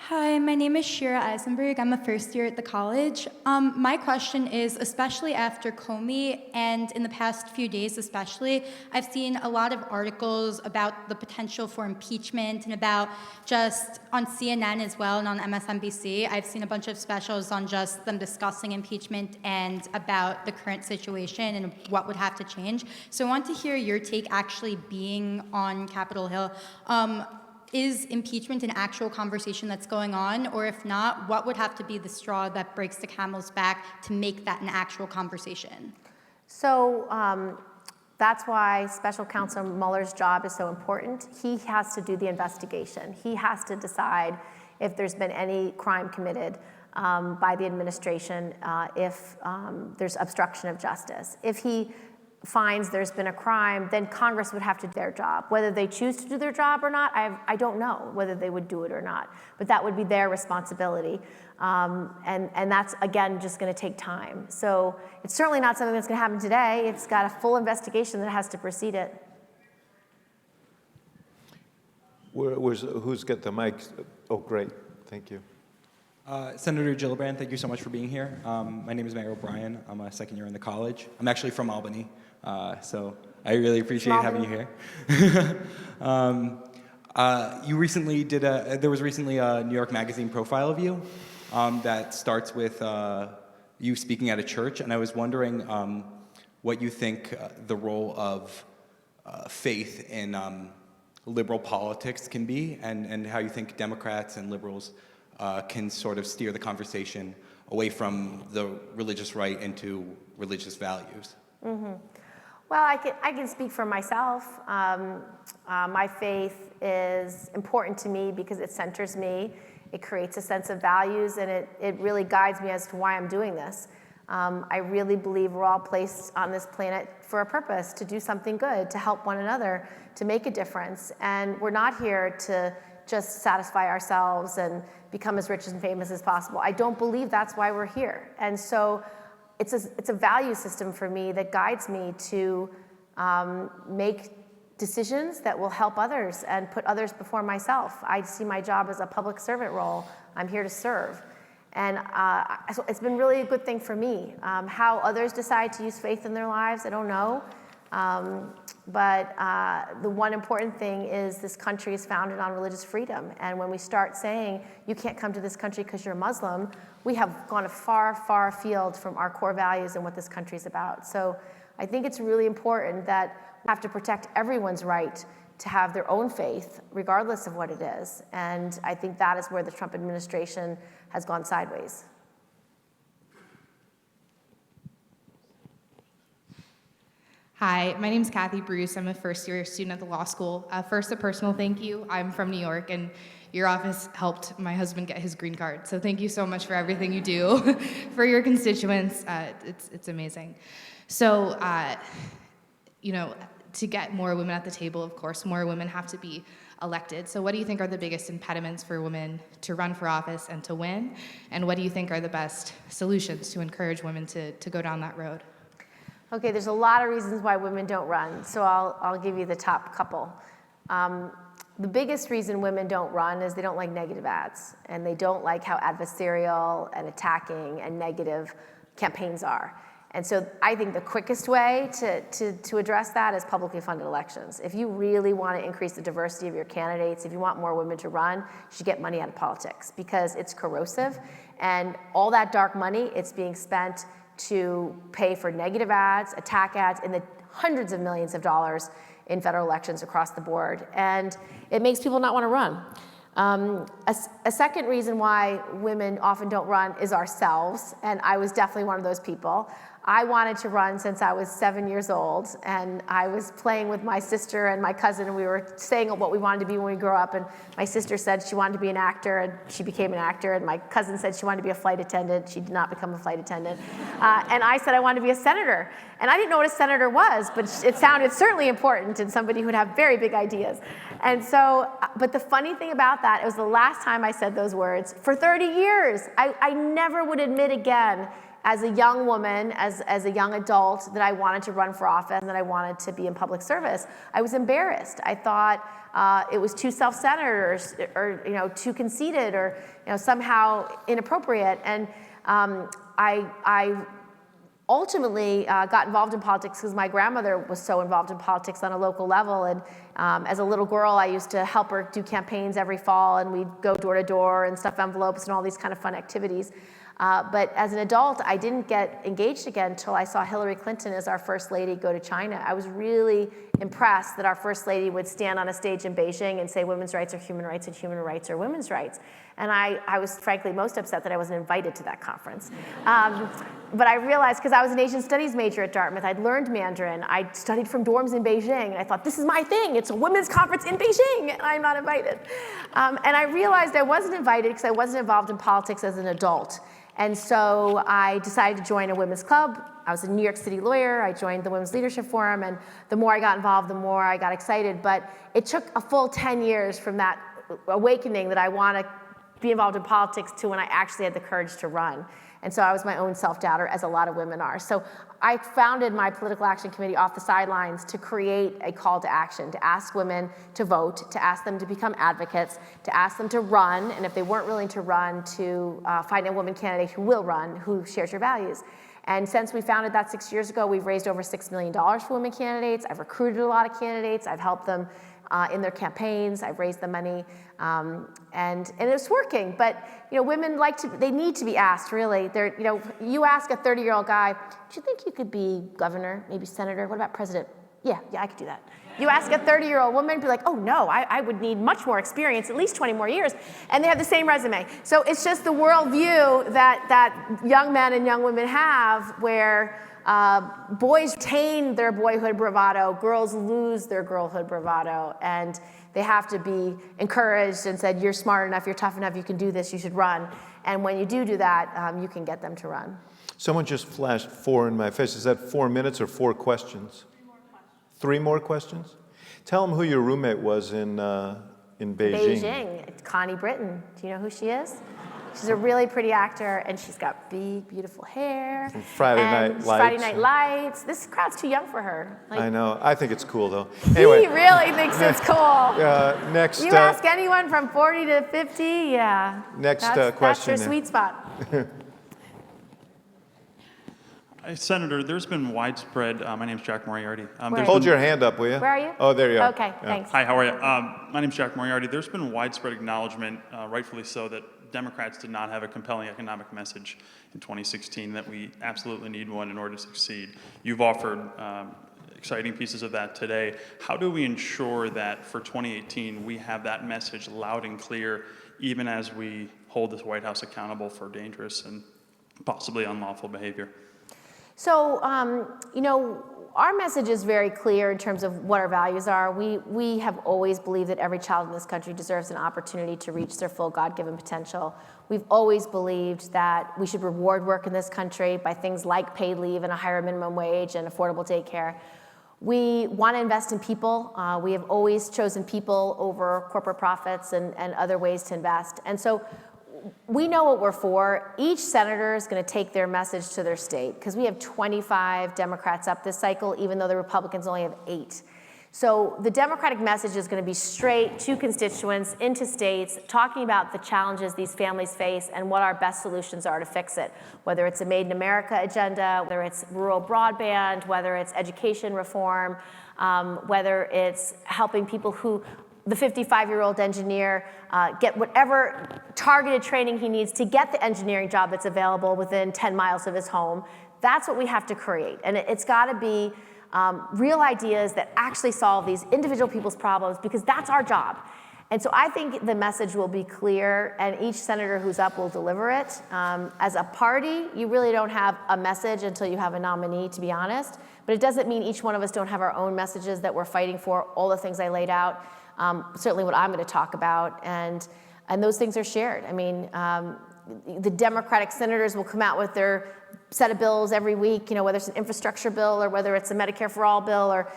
Hi, my name is Shira Eisenberg. I'm a first year at the college. My question is, especially after Comey, and in the past few days especially, I've seen a lot of articles about the potential for impeachment and about just on CNN as well and on MSNBC. I've seen a bunch of specials on just them discussing impeachment and about the current situation and what would have to change. So I want to hear your take actually being on Capitol Hill. Is impeachment an actual conversation that's going on? Or if not, what would have to be the straw that breaks the camel's back to make that an actual conversation? So that's why Special Counsel Mueller's job is so important. He has to do the investigation. He has to decide if there's been any crime committed by the administration, if there's obstruction of justice. If he finds there's been a crime, then Congress would have to do their job. Whether they choose to do their job or not, I don't know whether they would do it or not. But that would be their responsibility. And that's, again, just going to take time. So it's certainly not something that's going to happen today. It's got a full investigation that has to precede it. Who's got the mic? Oh, great. Thank you. Senator Gillibrand, thank you so much for being here. My name is Mayor O'Brien. I'm a second year in the college. I'm actually from Albany, so I really appreciate having you here. You recently there was recently a New York Magazine profile of you that starts with you speaking at a church, and I was wondering what you think the role of faith in liberal politics can be, and how you think Democrats and liberals can sort of steer the conversation away from the religious right into religious values. Mm-hmm. Well, I can speak for myself. My faith is important to me because it centers me. It creates a sense of values, and it really guides me as to why I'm doing this. I really believe we're all placed on this planet for a purpose, to do something good, to help one another, to make a difference. And we're not here to just satisfy ourselves and become as rich and famous as possible. I don't believe that's why we're here. And so it's a value system for me that guides me to make decisions that will help others and put others before myself. I see my job as a public servant role. I'm here to serve. And so it's been really a good thing for me. How others decide to use faith in their lives, I don't know. But the one important thing is this country is founded on religious freedom. And when we start saying, you can't come to this country because you're Muslim, we have gone a far, far afield from our core values and what this country is about. So I think it's really important that we have to protect everyone's right to have their own faith, regardless of what it is. And I think that is where the Trump administration has gone sideways. Hi, my name is Kathy Bruce. I'm a first-year student at the law school. First, a personal thank you. I'm from New York, and your office helped my husband get his green card. So thank you so much for everything you do for your constituents. It's amazing. So, to get more women at the table, of course, more women have to be elected. So what do you think are the biggest impediments for women to run for office and to win? And what do you think are the best solutions to encourage women to go down that road? Okay, there's a lot of reasons why women don't run, so I'll give you the top couple. The biggest reason women don't run is they don't like negative ads, and they don't like how adversarial and attacking and negative campaigns are. And so I think the quickest way to address that is publicly funded elections. If you really want to increase the diversity of your candidates, if you want more women to run, you should get money out of politics because it's corrosive. And all that dark money, it's being spent to pay for negative ads, attack ads in the hundreds of millions of dollars in federal elections across the board. And it makes people not want to run. A second reason why women often don't run is ourselves, and I was definitely one of those people. I wanted to run since I was 7 years old, and I was playing with my sister and my cousin, and we were saying what we wanted to be when we grew up, and my sister said she wanted to be an actor, and she became an actor, and my cousin said she wanted to be a flight attendant. She did not become a flight attendant. And I said I wanted to be a senator. And I didn't know what a senator was, but it sounded certainly important and somebody who'd have very big ideas. And so, but the funny thing about that, it was the last time I said those words for 30 years. I never would admit again as a young woman, as a young adult, that I wanted to run for office and that I wanted to be in public service, I was embarrassed. I thought it was too self-centered or too conceited or somehow inappropriate. And I ultimately got involved in politics because my grandmother was so involved in politics on a local level. And as a little girl, I used to help her do campaigns every fall, and we'd go door to door and stuff envelopes and all these kind of fun activities. But as an adult, I didn't get engaged again until I saw Hillary Clinton as our first lady go to China. I was really impressed that our first lady would stand on a stage in Beijing and say women's rights are human rights and human rights are women's rights. And I was frankly most upset that I wasn't invited to that conference. But I realized, because I was an Asian studies major at Dartmouth, I'd learned Mandarin, I'd studied from dorms in Beijing, and I thought, this is my thing, it's a women's conference in Beijing, and I'm not invited. And I realized I wasn't invited because I wasn't involved in politics as an adult. And so I decided to join a women's club. I was a New York City lawyer. I joined the Women's Leadership Forum, and the more I got involved, the more I got excited. But it took a full 10 years from that awakening that I want to be involved in politics to when I actually had the courage to run. And so I was my own self-doubter, as a lot of women are. So I founded my political action committee off the sidelines to create a call to action, to ask women to vote, to ask them to become advocates, to ask them to run, and if they weren't willing to run, to find a woman candidate who will run, who shares your values. And since we founded that 6 years ago, we've raised over $6 million for women candidates. I've recruited a lot of candidates. I've helped them in their campaigns. I've raised the money, and it's working. But women they need to be asked. Really, you ask a 30-year-old guy, do you think you could be governor, maybe senator? What about president? Yeah, I could do that. You ask a 30-year-old woman, be like, oh no, I would need much more experience, at least 20 more years, and they have the same resume. So it's just the worldview that young men and young women have, where boys retain their boyhood bravado, girls lose their girlhood bravado, and they have to be encouraged and said, you're smart enough, you're tough enough, you can do this, you should run. And when you do that, you can get them to run. Someone just flashed 4 in my face. Is that 4 minutes or 4 questions? 3 more questions? Tell them who your roommate was in Beijing. Beijing, it's Connie Britton. Do you know who she is? She's a really pretty actor, and she's got big, beautiful hair. From Friday Night Lights. Friday Night Lights. This crowd's too young for her. I know. I think it's cool, though. Anyway. He really thinks it's cool. Next. You ask anyone from 40 to 50, yeah. Next question. That's your there. sweet spot. Senator, there's been widespread, my name's Jack Moriarty. Hold your hand up, will you? Where are you? Oh, there you are. Okay, thanks. Hi, how are you? My name's Jack Moriarty. There's been widespread acknowledgement, rightfully so, that Democrats did not have a compelling economic message in 2016, that we absolutely need one in order to succeed. You've offered exciting pieces of that today. How do we ensure that for 2018 we have that message loud and clear, even as we hold this White House accountable for dangerous and possibly unlawful behavior? So, our message is very clear in terms of what our values are. We have always believed that every child in this country deserves an opportunity to reach their full God-given potential. We've always believed that we should reward work in this country by things like paid leave and a higher minimum wage and affordable daycare. We want to invest in people. We have always chosen people over corporate profits and other ways to invest. And so we know what we're for. Each senator is going to take their message to their state, because we have 25 Democrats up this cycle, even though the Republicans only have 8. So the Democratic message is going to be straight to constituents, into states, talking about the challenges these families face and what our best solutions are to fix it, whether it's a Made in America agenda, whether it's rural broadband, whether it's education reform, whether it's helping people who the 55-year-old engineer get whatever targeted training he needs to get the engineering job that's available within 10 miles of his home. That's what we have to create. And it's got to be real ideas that actually solve these individual people's problems, because that's our job. And so I think the message will be clear, and each senator who's up will deliver it. As a party, you really don't have a message until you have a nominee, to be honest. But it doesn't mean each one of us don't have our own messages that we're fighting for, all the things I laid out. Certainly what I'm going to talk about, and those things are shared. I mean, the Democratic senators will come out with their set of bills every week, whether it's an infrastructure bill or whether it's a Medicare for All bill, or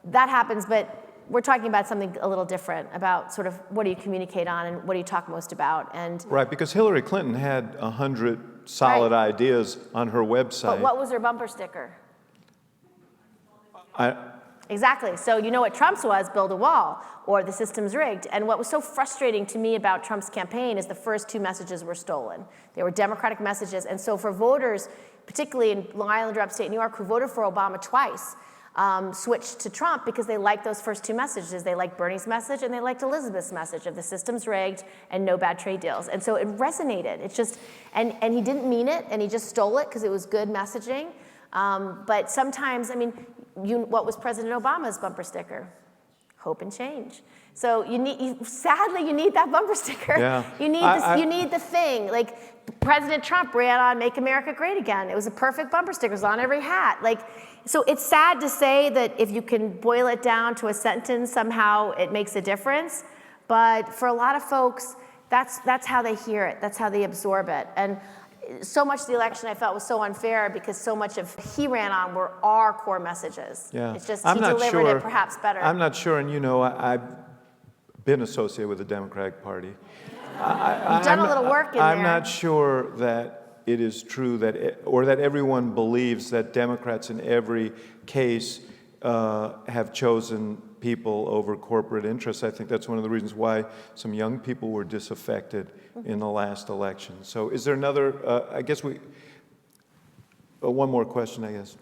that happens, but we're talking about something a little different, about sort of what do you communicate on and what do you talk most about. And Right, because Hillary Clinton had 100 solid Right. ideas on her website. but what was her bumper sticker? I, Exactly. So you know what Trump's was, build a wall, or the system's rigged. And what was so frustrating to me about Trump's campaign is the first 2 messages were stolen. They were Democratic messages. And so for voters, particularly in Long Island or upstate New York, who voted for Obama twice, switched to Trump because they liked those first 2 messages. They liked Bernie's message and they liked Elizabeth's message of the system's rigged and no bad trade deals. And so it resonated. It's just, and he didn't mean it, and he just stole it because it was good messaging. But sometimes, I mean, what was President Obama's bumper sticker? Hope and change. So sadly, you need that bumper sticker. Yeah. You need you need the thing. Like President Trump ran on "Make America Great Again." It was a perfect bumper sticker. It was on every hat. Like, so it's sad to say that if you can boil it down to a sentence, somehow it makes a difference. But for a lot of folks, that's how they hear it. That's how they absorb it. And so much of the election I felt was so unfair because so much of he ran on were our core messages. Yeah. It's just I'm he not delivered sure, it perhaps better. I'm not sure, and you know, I've been associated with the Democratic Party. You've done a little work in I'm there. not sure that it is true or that everyone believes that Democrats in every case have chosen people over corporate interests. I think that's one of the reasons why some young people were disaffected in the last election. So is there another, I guess one more question, I guess.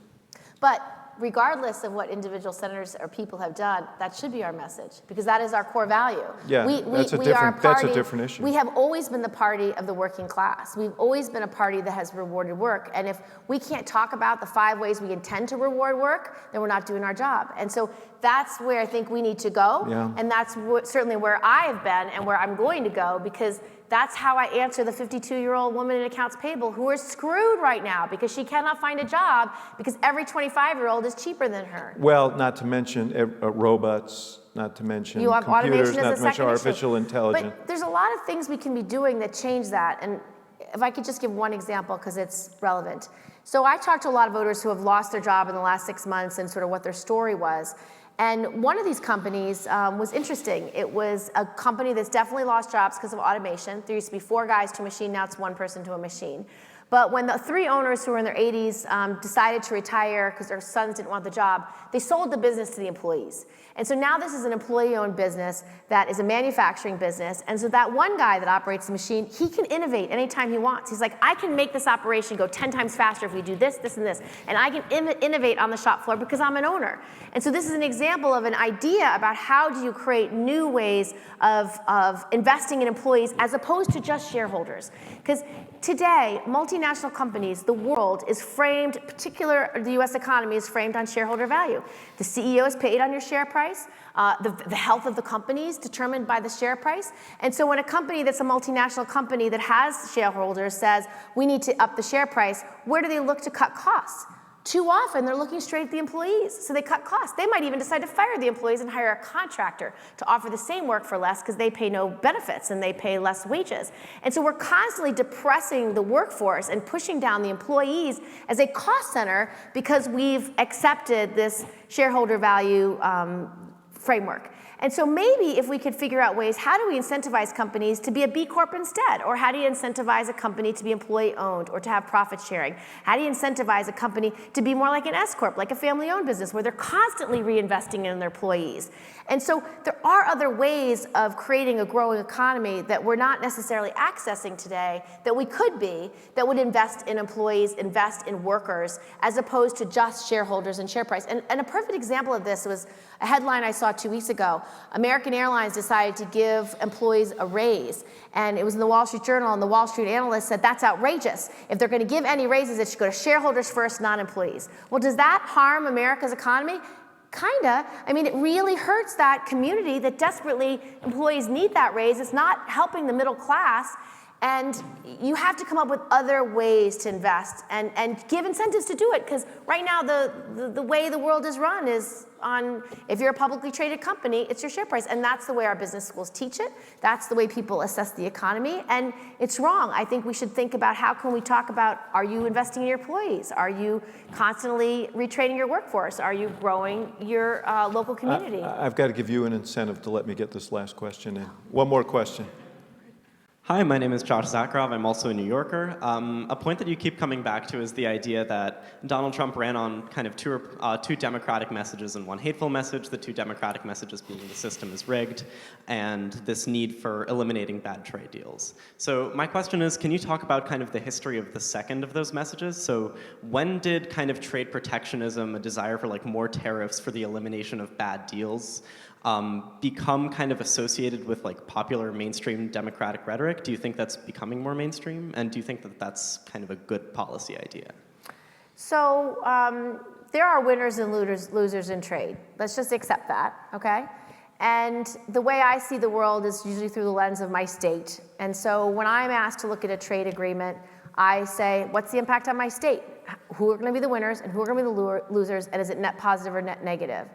But regardless of what individual senators or people have done, that should be our message, because that is our core value. Yeah, that's a different issue. We have always been the party of the working class. We've always been a party that has rewarded work. And if we can't talk about the 5 ways we intend to reward work, then we're not doing our job. And so that's where I think we need to go. Yeah. And that's certainly where I have been and where I'm going to go, because that's how I answer the 52-year-old woman in accounts payable who is screwed right now because she cannot find a job because every 25-year-old is cheaper than her. Well, not to mention robots, not to mention You have computers, automation not as to a mention second artificial issue. intelligence. But there's a lot of things we can be doing that change that. And if I could just give one example because it's relevant. So I talked to a lot of voters who have lost their job in the last 6 months and sort of what their story was. And one of these companies was interesting. It was a company that's definitely lost jobs because of automation. There used to be 4 guys to a machine, now it's 1 person to a machine. But when the 3 owners who were in their 80s decided to retire because their sons didn't want the job, they sold the business to the employees. And so now this is an employee-owned business that is a manufacturing business. And so that one guy that operates the machine, he can innovate anytime he wants. He's like, I can make this operation go 10 times faster if we do this, this, and this. And I can innovate on the shop floor because I'm an owner. And so this is an example of an idea about how do you create new ways of investing in employees as opposed to just shareholders. Because today, multinational companies, the world is framed, the US economy is framed on shareholder value. The CEO is paid on your share price. The health of the company is determined by the share price. And so when a company that's a multinational company that has shareholders says, we need to up the share price, where do they look to cut costs? Too often, they're looking straight at the employees, so they cut costs. They might even decide to fire the employees and hire a contractor to offer the same work for less because they pay no benefits and they pay less wages. And so we're constantly depressing the workforce and pushing down the employees as a cost center because we've accepted this shareholder value framework. And so maybe if we could figure out ways, how do we incentivize companies to be a B Corp instead? Or how do you incentivize a company to be employee-owned or to have profit sharing? How do you incentivize a company to be more like an S Corp, like a family-owned business, where they're constantly reinvesting in their employees? And so there are other ways of creating a growing economy that we're not necessarily accessing today that we could be, that would invest in employees, invest in workers, as opposed to just shareholders and share price. And a perfect example of this was a headline I saw 2 weeks ago. American Airlines decided to give employees a raise. And it was in the Wall Street Journal, and the Wall Street analyst said, that's outrageous. If they're going to give any raises, it should go to shareholders first, not employees. Well, does that harm America's economy? Kinda. I mean, it really hurts that community that desperately employees need that raise. It's not helping the middle class. And you have to come up with other ways to invest and give incentives to do it, because right now the way the world is run is on, if you're a publicly traded company, it's your share price. And that's the way our business schools teach it. That's the way people assess the economy. And it's wrong. I think we should think about how can we talk about, are you investing in your employees? Are you constantly retraining your workforce? Are you growing your local community? I've got to give you an incentive to let me get this last question in. One more question. Hi, my name is Josh Zakharov. I'm also a New Yorker. A point that you keep coming back to is the idea that Donald Trump ran on kind of two Democratic messages and one hateful message, the two Democratic messages being the system is rigged and this need for eliminating bad trade deals. So my question is, can you talk about kind of the history of the second of those messages? So when did kind of trade protectionism, a desire for like more tariffs for the elimination of bad deals, become kind of associated with like popular mainstream Democratic rhetoric? Do you think that's becoming more mainstream? And do you think that that's kind of a good policy idea? So there are winners and losers in trade. Let's just accept that, okay? And the way I see the world is usually through the lens of my state. And so when I'm asked to look at a trade agreement, I say, what's the impact on my state? Who are going to be the winners and who are going to be the losers? And is it net positive or net negative?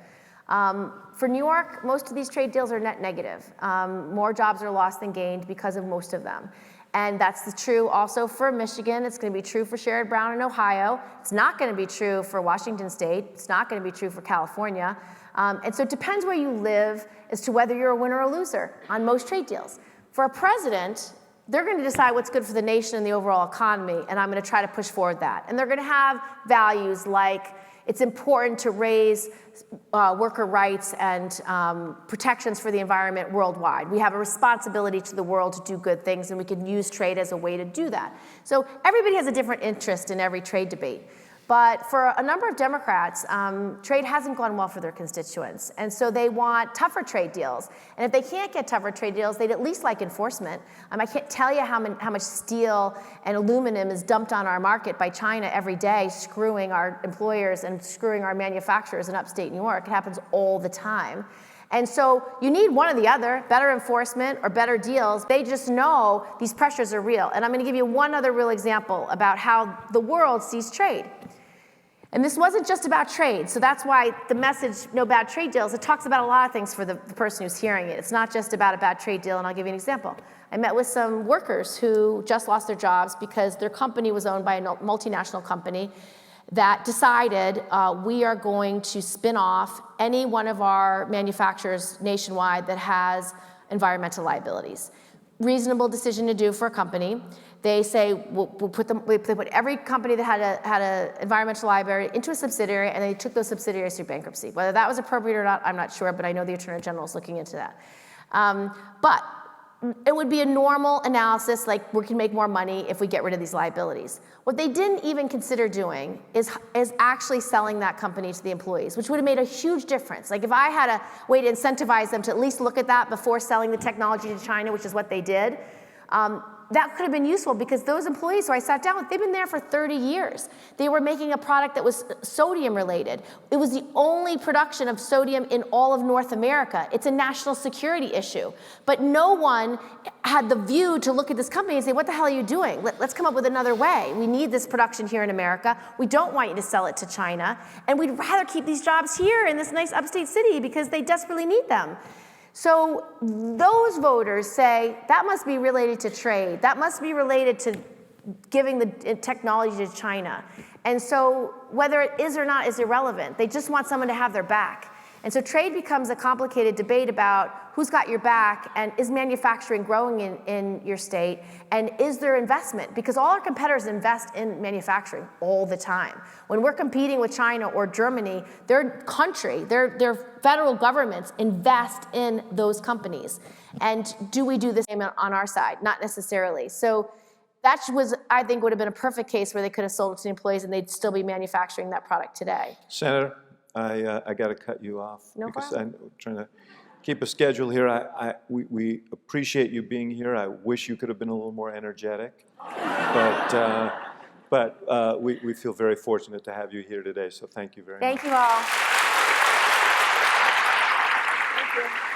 For New York, most of these trade deals are net negative. More jobs are lost than gained because of most of them. And that's true also for Michigan. It's going to be true for Sherrod Brown in Ohio. It's not going to be true for Washington State. It's not going to be true for California. And so it depends where you live as to whether you're a winner or a loser on most trade deals. For a president, they're going to decide what's good for the nation and the overall economy, and I'm going to try to push forward that. And they're going to have values like it's important to raise worker rights and protections for the environment worldwide. We have a responsibility to the world to do good things, and we can use trade as a way to do that. So everybody has a different interest in every trade debate. But for a number of Democrats, trade hasn't gone well for their constituents. And so they want tougher trade deals. And if they can't get tougher trade deals, they'd at least like enforcement. I can't tell you how much steel and aluminum is dumped on our market by China every day, screwing our employers and screwing our manufacturers in upstate New York. It happens all the time. And so you need one or the other, better enforcement or better deals. They just know these pressures are real. And I'm going to give you one other real example about how the world sees trade. And this wasn't just about trade, so that's why the message, no bad trade deals, it talks about a lot of things for the person who's hearing it. It's not just about a bad trade deal, and I'll give you an example. I met with some workers who just lost their jobs because their company was owned by a multinational company that decided we are going to spin off any one of our manufacturers nationwide that has environmental liabilities. Reasonable decision to do for a company. They say they put every company that had a environmental liability into a subsidiary, and they took those subsidiaries through bankruptcy. Whether that was appropriate or not, I'm not sure, but I know the Attorney General is looking into that. But it would be a normal analysis, like we can make more money if we get rid of these liabilities. What they didn't even consider doing is actually selling that company to the employees, which would have made a huge difference. Like if I had a way to incentivize them to at least look at that before selling the technology to China, which is what they did, that could have been useful because those employees who I sat down with, they've been there for 30 years. They were making a product that was sodium related. It was the only production of sodium in all of North America. It's a national security issue. But no one had the view to look at this company and say, what the hell are you doing? Let's come up with another way. We need this production here in America. We don't want you to sell it to China. And we'd rather keep these jobs here in this nice upstate city because they desperately need them. So those voters say that must be related to trade. That must be related to giving the technology to China. And so whether it is or not is irrelevant. They just want someone to have their back. And so trade becomes a complicated debate about who's got your back and is manufacturing growing in your state and is there investment? Because all our competitors invest in manufacturing all the time. When we're competing with China or Germany, their federal governments invest in those companies. And do we do the same on our side? Not necessarily. So that was, I think, would have been a perfect case where they could have sold it to the employees and they'd still be manufacturing that product today. Senator, I got to cut you off No because problem. I'm trying to keep a schedule here. We appreciate you being here. I wish you could have been a little more energetic, but we feel very fortunate to have you here today. So thank you very much. Thank you all. Thank you.